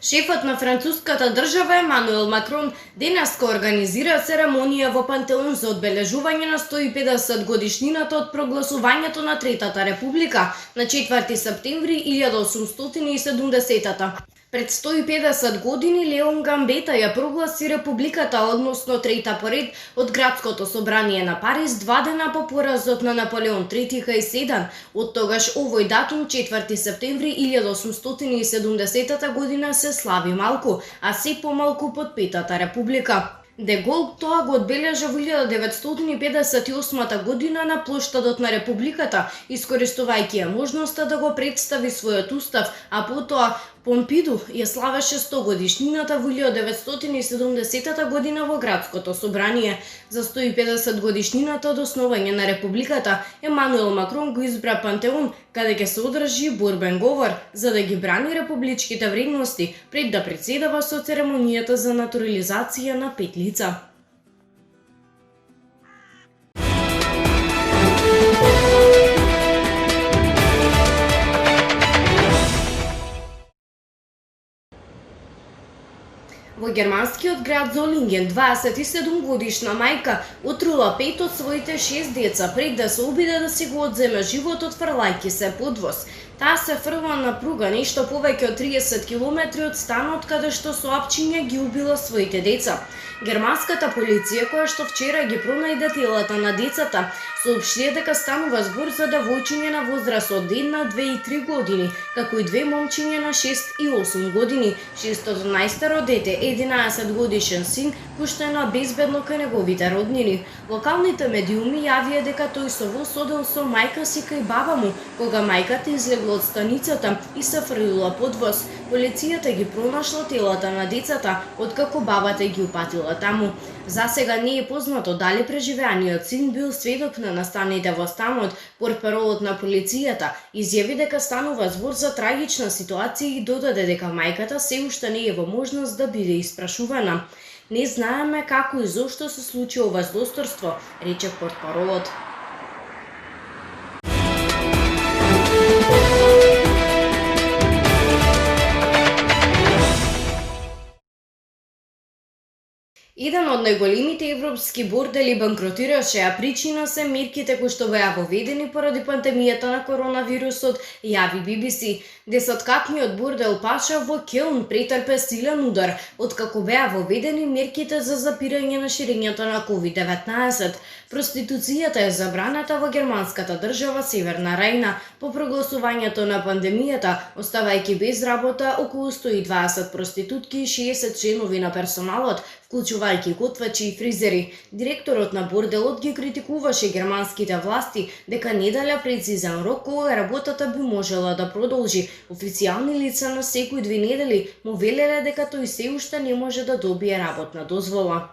Шефот на француската држава Емануел Макрон денеска организира церемонија во Пантеон за одбележување на 150 годишнината од прогласувањето на Третата република на 4 септември 1870. Пред 150 години Леон Гамбета ја прогласи републиката, односно трета поред од градското собрание на Париз 2 дена по поразот на Наполеон III кај Седан. Од тогаш овој датум 4 септември 1870 година се слави малку, а се помалку под Петата република. Де Гол тоа го одбележа во 1958 година на плоштадот на Републиката, искористувајќи ја можноста да го представи својот устав, а потоа Помпиду ја славеше 100 годишнината во 1970 година во градското собрание. За 150 годишнината од основање на Републиката, Емануел Макрон го избра Пантеон, каде ќе се одржи борбен говор за да ги брани републичките вредности пред да председава со церемонијата за натурализација на 5 лица. Во германскиот град Золинген 27 годишна мајка утрула 5 од своите 6 деца пред да се обиде да си го одземе животот фрлајќи се под воз. Таа се фрла на пруга нешто повеќе од 30 километри од станот каде што соапчиња ги убила своите деца. Германската полиција, која што вчера ги пронајде телата на децата, соопшти дека станува збор за девојчиња на возраст од 1, 2 и 3 години, како и 2 момчиња на 6 и 8 години. 16 дете, 11 годишен син, пуштено безбедно кај неговите роднини. Локалните медиуми јавија дека тој со воз одел со мајка си кај баба му, кога мајката излегла од станицата и се фрлила под воз. Полицијата ги пронашла телата на децата, откако бабата ги упатила таму. За сега не е познато дали преживеаниот син бил сведок на настаните во станот. Портпаролот на полицијата изјави дека станува збор за трагична ситуација и додаде дека мајката се уште не е во можност да биде испрашувана. Не знаеме како и зошто се случи ова злосторство, рече портпаролот. Еден од најголемите европски бордели банкротираше, а причина се мерките кои што беа воведени поради пандемијата на коронавирусот, јави BBC. Десеткатниот бордел Паша во Келн претрпе силен удар, откако беа воведени мерките за запирање на ширењето на COVID-19. Проституцијата е забраната во германската држава Северна Рајна по прогласувањето на пандемијата, оставајќи без работа околу 120 проститутки и 60 членови на персоналот, вклучувајќи готвачи и фризери. Директорот на борделот ги критикуваше германските власти дека не дале прецизен рок кога работата би можела да продолжи. Официјални лица на секој 2 недели му велеле дека тој се уште не може да добие работна дозвола.